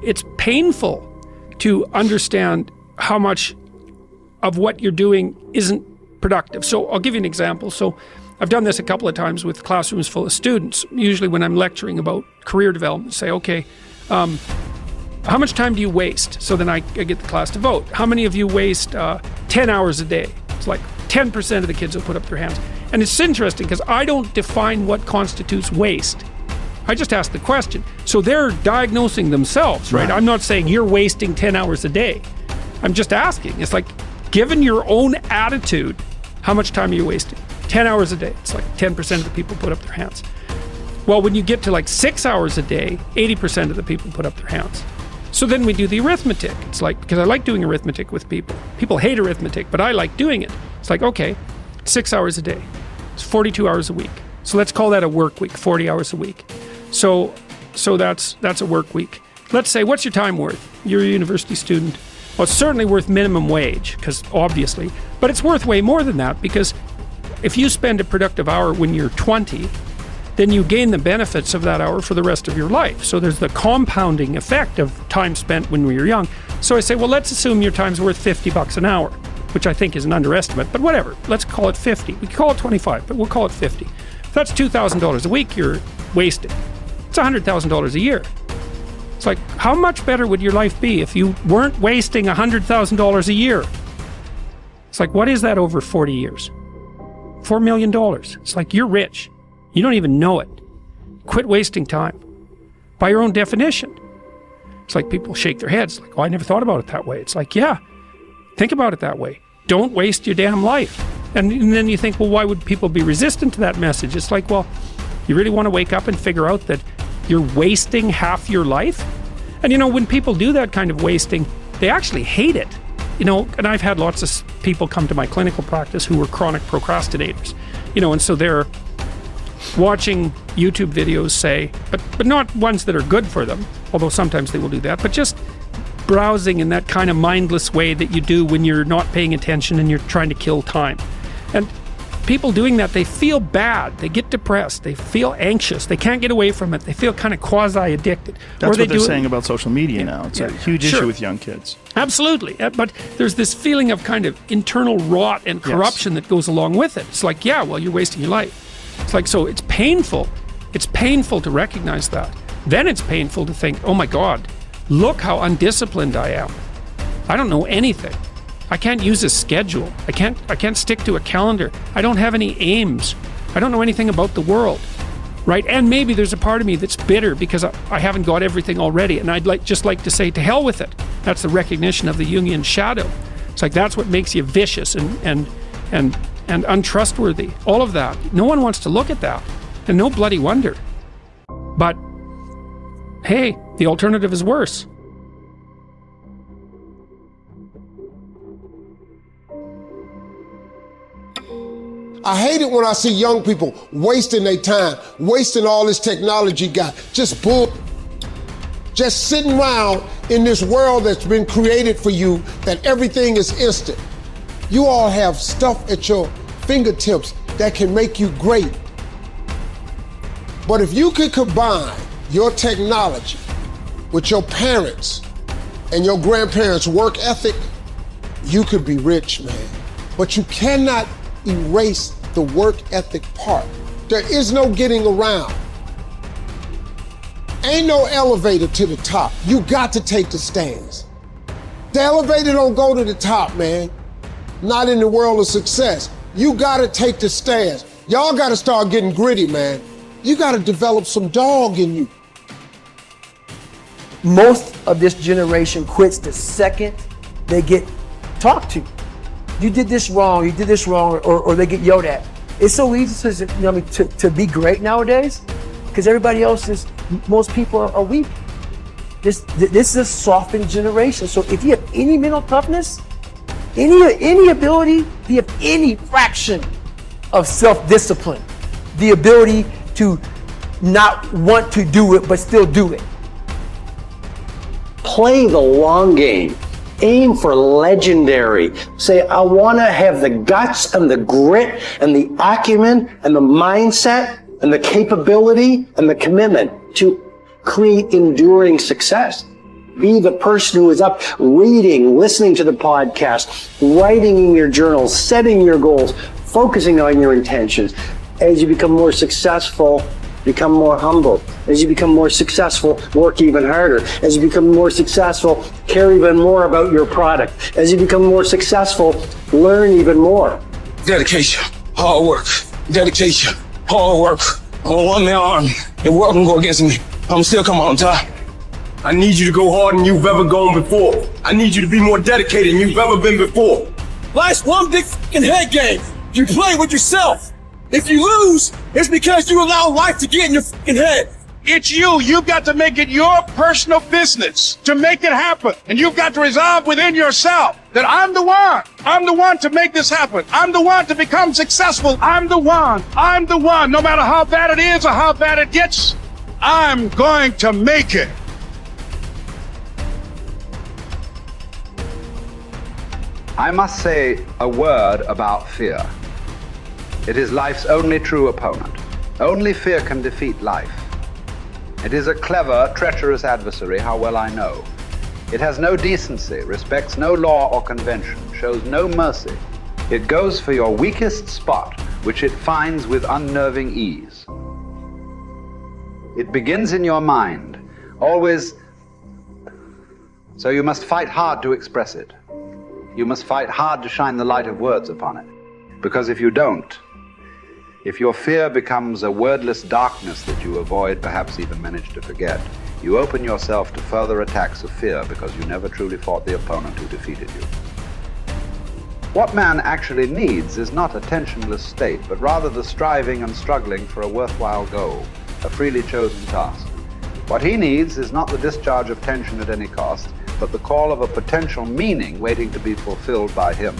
it's painful to understand how much of what you're doing isn't productive. So I'll give you an example. So I've done this a couple of times with classrooms full of students. Usually when I'm lecturing about career development, say, okay, how much time do you waste? So then I get the class to vote. How many of you waste 10 hours a day? It's like 10% of the kids will put up their hands. And it's interesting because I don't define what constitutes waste. I just ask the question. So they're diagnosing themselves, right? I'm not saying you're wasting 10 hours a day. I'm just asking. It's like, given your own attitude, how much time are you wasting? 10 hours a day. It's like 10% of the people put up their hands. Well, when you get to like 6 hours a day, 80% of the people put up their hands. So then we do the arithmetic. It's like, because I like doing arithmetic with people. People hate arithmetic, but I like doing it. It's like, okay, 6 hours a day. It's 42 hours a week. So let's call that a work week, 40 hours a week. So that's a work week. Let's say, what's your time worth? You're a university student. Well, it's certainly worth minimum wage, because obviously, but it's worth way more than that, because if you spend a productive hour when you're 20, then you gain the benefits of that hour for the rest of your life. So there's the compounding effect of time spent when we were young. So I say, well, let's assume your time's worth $50 an hour, which I think is an underestimate, but whatever. Let's call it 50. We can call it 25, but we'll call it 50. If that's $2,000 a week you're wasting. It's $100,000 a year. It's like, how much better would your life be if you weren't wasting $100,000 a year? It's like, what is that over 40 years? $4 million. It's like, you're rich. You don't even know it. Quit wasting time. By your own definition. It's like people shake their heads, like, oh, I never thought about it that way. It's like, yeah, think about it that way. Don't waste your damn life. And then you think, well, why would people be resistant to that message? It's like, well, you really want to wake up and figure out that you're wasting half your life? And you know, when people do that kind of wasting, they actually hate it. You know, and I've had lots of people come to my clinical practice who were chronic procrastinators. You know, and so they're watching YouTube videos, say, but not ones that are good for them, although sometimes they will do that, but just browsing in that kind of mindless way that you do when you're not paying attention and you're trying to kill time. And people doing that, they feel bad, they get depressed, they feel anxious, they can't get away from it, they feel kind of quasi-addicted. That's what they're saying about social media now. It's a huge issue with young kids. Absolutely, but there's this feeling of kind of internal rot and corruption that goes along with it. It's like, yeah, well, you're wasting your life. It's like, so it's painful. It's painful to recognize that. Then it's painful to think, oh my God, look how undisciplined I am. I don't know anything. I can't use a schedule. I can't stick to a calendar. I don't have any aims. I don't know anything about the world, right? And maybe there's a part of me that's bitter because I haven't got everything already, and I'd just like to say, to hell with it. That's the recognition of the Jungian shadow. It's like, that's what makes you vicious and untrustworthy. All of that. No one wants to look at that, and no bloody wonder. But hey, the alternative is worse. I hate it when I see young people wasting their time, wasting all this technology got, just sitting around in this world that's been created for you, that everything is instant. You all have stuff at your fingertips that can make you great. But if you could combine your technology with your parents and your grandparents' work ethic, you could be rich, man. But you cannot erase the work ethic part. There is no getting around. Ain't no elevator to the top. You got to take the stairs. The elevator don't go to the top, man. Not in the world of success. You gotta take the stairs. Y'all gotta start getting gritty, man. You gotta develop some dog in you. Most of this generation quits the second they get talked to. You did this wrong, or they get yelled at. It's so easy to be great nowadays because everybody else is, most people are weak. This is a softened generation. So if you have any mental toughness, any ability, if you have any fraction of self-discipline, the ability to not want to do it but still do it. Play the long game. Aim for legendary. Say, I want to have the guts and the grit and the acumen and the mindset and the capability and the commitment to create enduring success. Be the person who is up reading, listening to the podcast, writing in your journal, setting your goals, focusing on your intentions. As you become more successful, become more humble. As you become more successful, work even harder. As you become more successful, care even more about your product. As you become more successful, learn even more. Dedication, hard work. Dedication, hard work. I'm a one-man army. The world can go against me. I'm still come on top. I need you to go harder than you've ever gone before. I need you to be more dedicated than you've ever been before. Life's one big fucking head game. You play with yourself. If you lose, it's because you allow life to get in your fucking head. It's you. You've got to make it your personal business to make it happen. And you've got to resolve within yourself that I'm the one. I'm the one to make this happen. I'm the one to become successful. I'm the one. I'm the one. No matter how bad it is or how bad it gets, I'm going to make it. I must say a word about fear. It is life's only true opponent. Only fear can defeat life. It is a clever, treacherous adversary, how well I know. It has no decency, respects no law or convention, shows no mercy. It goes for your weakest spot, which it finds with unnerving ease. It begins in your mind, always, so you must fight hard to express it. You must fight hard to shine the light of words upon it. Because if you don't, if your fear becomes a wordless darkness that you avoid, perhaps even manage to forget, you open yourself to further attacks of fear because you never truly fought the opponent who defeated you. What man actually needs is not a tensionless state, but rather the striving and struggling for a worthwhile goal, a freely chosen task. What he needs is not the discharge of tension at any cost, but the call of a potential meaning waiting to be fulfilled by him.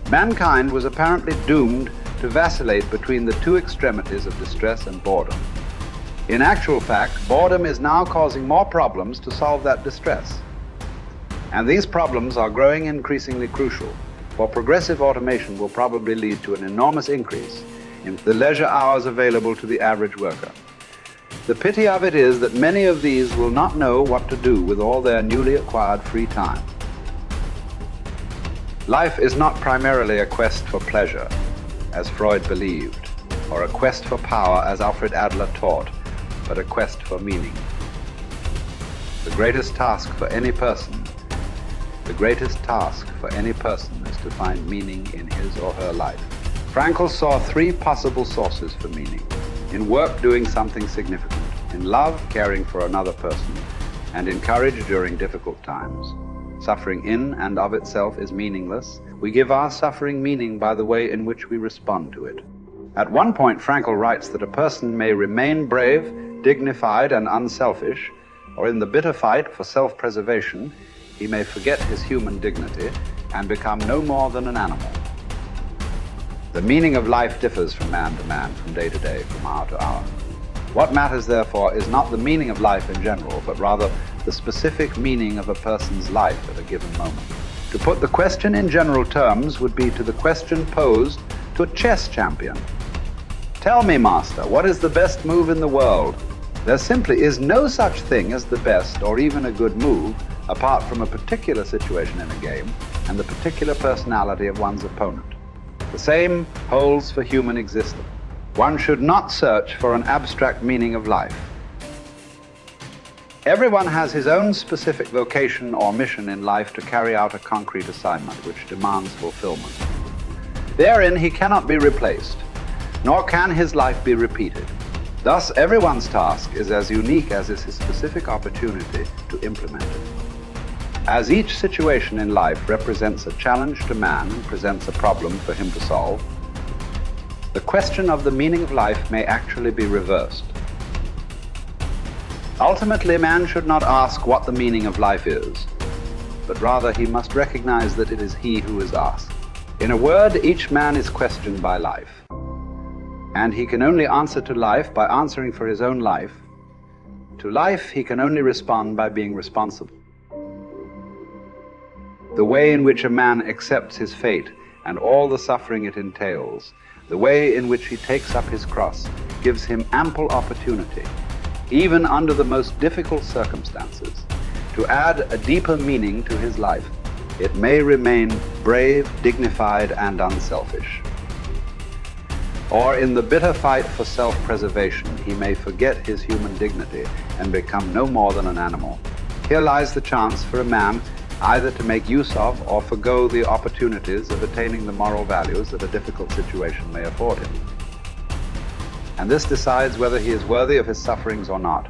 Mankind was apparently doomed to vacillate between the two extremities of distress and boredom. In actual fact, boredom is now causing more problems to solve that distress. And these problems are growing increasingly crucial, for progressive automation will probably lead to an enormous increase in the leisure hours available to the average worker. The pity of it is that many of these will not know what to do with all their newly acquired free time. Life is not primarily a quest for pleasure, as Freud believed, or a quest for power, as Alfred Adler taught, but a quest for meaning. The greatest task for any person is to find meaning in his or her life. Frankl saw three possible sources for meaning: in work, doing something significant; in love, caring for another person; and in courage during difficult times. Suffering in and of itself is meaningless. We give our suffering meaning by the way in which we respond to it. At one point, Frankl writes that a person may remain brave, dignified, and unselfish, or in the bitter fight for self-preservation, he may forget his human dignity and become no more than an animal. The meaning of life differs from man to man, from day to day, from hour to hour. What matters, therefore, is not the meaning of life in general, but rather the specific meaning of a person's life at a given moment. To put the question in general terms would be to the question posed to a chess champion. Tell me, master, what is the best move in the world? There simply is no such thing as the best or even a good move apart from a particular situation in a game and the particular personality of one's opponent. The same holds for human existence. One should not search for an abstract meaning of life. Everyone has his own specific vocation or mission in life to carry out a concrete assignment which demands fulfillment. Therein he cannot be replaced, nor can his life be repeated. Thus, everyone's task is as unique as is his specific opportunity to implement it. As each situation in life represents a challenge to man and presents a problem for him to solve, the question of the meaning of life may actually be reversed. Ultimately, man should not ask what the meaning of life is, but rather he must recognize that it is he who is asked. In a word, each man is questioned by life, and he can only answer to life by answering for his own life. To life, he can only respond by being responsible. The way in which a man accepts his fate and all the suffering it entails, the way in which he takes up his cross, gives him ample opportunity, even under the most difficult circumstances, to add a deeper meaning to his life, it may remain brave, dignified, and unselfish. Or in the bitter fight for self-preservation, he may forget his human dignity and become no more than an animal. Here lies the chance for a man either to make use of or forgo the opportunities of attaining the moral values that a difficult situation may afford him. And this decides whether he is worthy of his sufferings or not.